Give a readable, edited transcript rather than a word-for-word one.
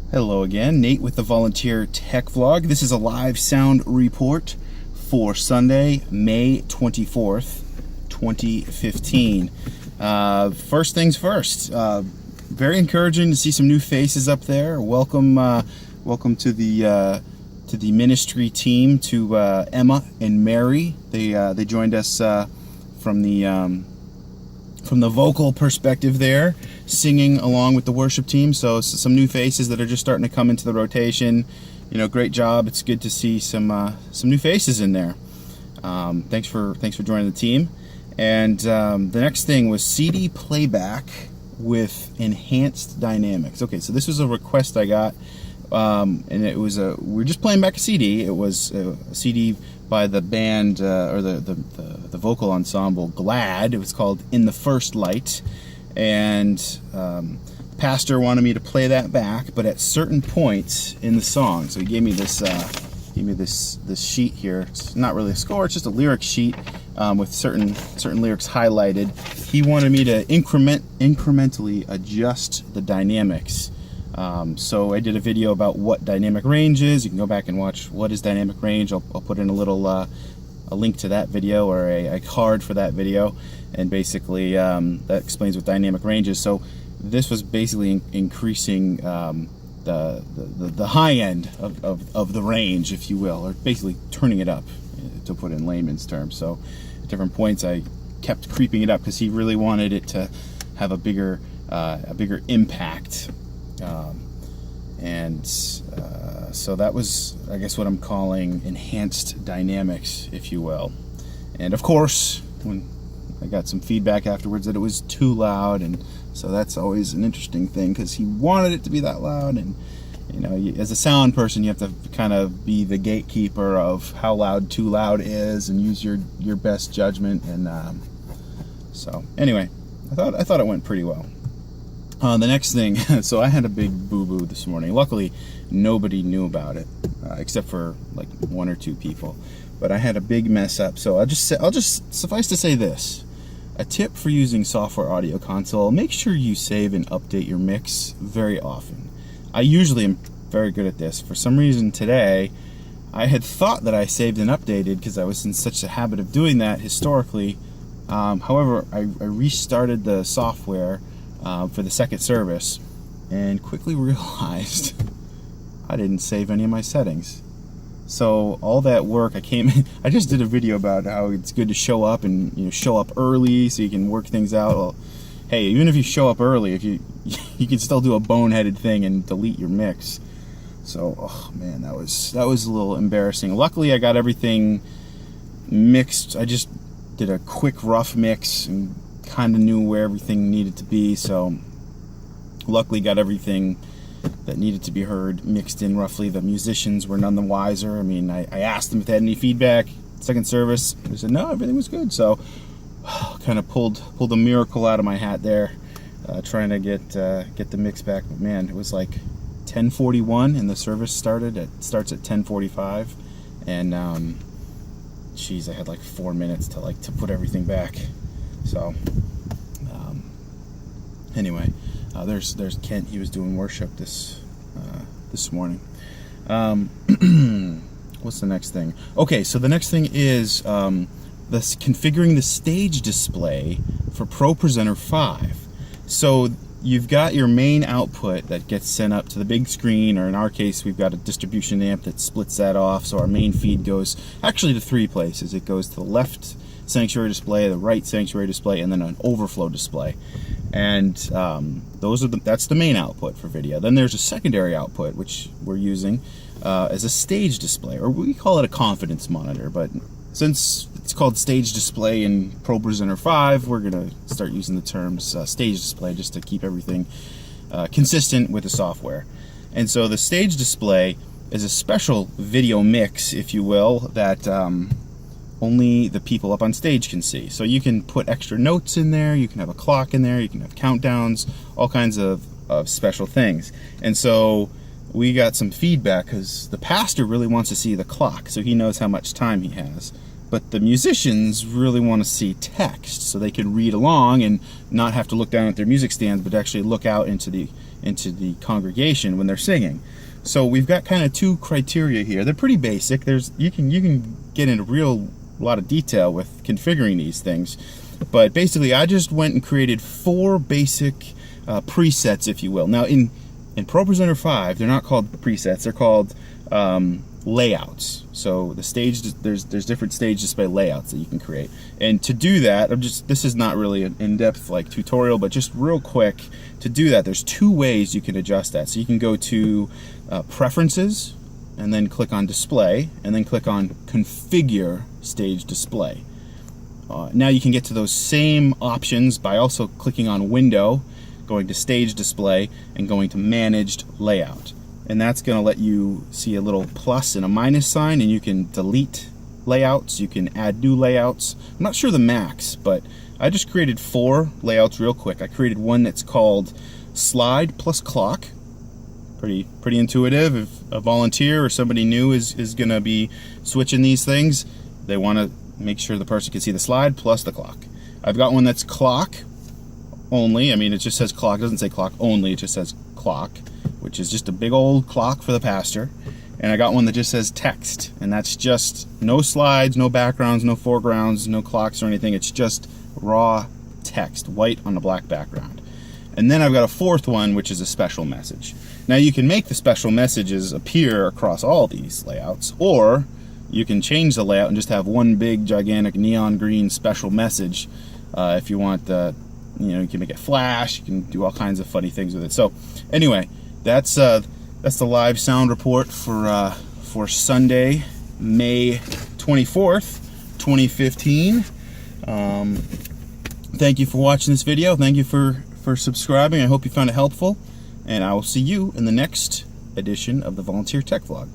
Hello again, Nate with the Volunteer Tech Vlog. This is a live sound report for Sunday, May 24th, 2015. First things first, very encouraging to see some new faces up there. Welcome to the ministry team, to Emma and Mary. They joined us from the vocal perspective there, singing along with the worship team. So some new faces that are just starting to come into the rotation. You know, great job. It's good to see some new faces in there. Thanks for joining the team. And the next thing was CD playback with enhanced dynamics. Okay, so this was a request I got, and it was we're just playing back a CD. It was a CD by the band or the vocal ensemble Glad. It was called In the First Light, and pastor wanted me to play that back, but at certain points in the song. So he gave me this sheet here. It's not really a score; it's just a lyric sheet with certain lyrics highlighted. He wanted me to incrementally adjust the dynamics. So I did a video about what dynamic range is. You can go back and watch what is dynamic range. I'll put in a little a link to that video, or a card for that video, and basically that explains what dynamic range is. So this was basically increasing the high end of the range, if you will, or basically turning it up, to put it in layman's terms. So at different points I kept creeping it up because he really wanted it to have a bigger impact. So that was, I guess, what I'm calling enhanced dynamics, if you will. And of course, when I got some feedback afterwards that it was too loud, and so that's always an interesting thing because he wanted it to be that loud. And you know, as a sound person, you have to kind of be the gatekeeper of how loud too loud is, and use your best judgment. And so anyway, I thought it went pretty well. The next thing, so I had a big boo-boo this morning. Luckily, nobody knew about it, except for like one or two people. But I had a big mess up, so I'll just suffice to say this. A tip for using software audio console: make sure you save and update your mix very often. I usually am very good at this. For some reason today, I had thought that I saved and updated because I was in such a habit of doing that historically. However, I restarted the software for the second service and quickly realized I didn't save any of my settings. So all that work, I just did a video about how it's good to show up, and show up early so you can work things out. Well, hey, even if you show up early, if you can still do a boneheaded thing and delete your mix. So, oh man, that was a little embarrassing. Luckily, I got everything mixed. I just did a quick rough mix and kind of knew where everything needed to be, so luckily got everything that needed to be heard mixed in roughly. The musicians were none the wiser. I mean, I asked them if they had any feedback. Second service, they said no, everything was good. So kind of pulled a miracle out of my hat there, trying to get the mix back. But man, it was like 10:41 and the service starts at 10:45, and geez, I had like 4 minutes to put everything back. So anyway, there's Kent. He was doing worship this morning. What's the next thing? Okay, so the next thing is configuring the stage display for ProPresenter 5. So you've got your main output that gets sent up to the big screen, or in our case, we've got a distribution amp that splits that off. So our main feed goes actually to three places. It goes to the left sanctuary display, the right sanctuary display, and then an overflow display. And that's the main output for video. Then there's a secondary output, which we're using as a stage display, or we call it a confidence monitor. But since it's called stage display in ProPresenter 5, we're going to start using the terms stage display just to keep everything consistent with the software. And so the stage display is a special video mix, if you will, that only the people up on stage can see. So you can put extra notes in there, you can have a clock in there, you can have countdowns, all kinds of special things. And so we got some feedback because the pastor really wants to see the clock so he knows how much time he has. But the musicians really want to see text so they can read along and not have to look down at their music stands, but actually look out into into the congregation when they're singing. So we've got kind of two criteria here. They're pretty basic. You can get into real lot of detail with configuring these things, but basically I just went and created 4 basic presets, if you will. Now in ProPresenter 5, they're not called presets, they're called layouts. So the stage, there's different stage display layouts that you can create. And to do that, this is not really an in-depth like tutorial, but just real quick, to do that, there's 2 ways you can adjust that. So you can go to preferences, and then click on display, and then click on configure stage display. Now you can get to those same options by also clicking on window, going to stage display, and going to managed layout. And that's going to let you see a little plus and a minus sign, and you can delete layouts, you can add new layouts. I'm not sure the max, but I just created 4 layouts real quick. I created one that's called slide plus clock. Pretty intuitive. If a volunteer or somebody new is going to be switching these things, they want to make sure the person can see the slide plus the clock. I've got one that's clock only. I mean, it just says clock. It doesn't say clock only. It just says clock, which is just a big old clock for the pastor. And I got one that just says text, and that's just no slides, no backgrounds, no foregrounds, no clocks or anything. It's just raw text, white on a black background. And then I've got a 4th one, which is a special message. Now you can make the special messages appear across all these layouts, or you can change the layout and just have one big gigantic neon green special message. If you want, you can make it flash. You can do all kinds of funny things with it. So anyway, that's the live sound report for Sunday, May 24th, 2015. Thank you for watching this video. Thank you for subscribing. I hope you found it helpful, and I will see you in the next edition of the Volunteer Tech Vlog.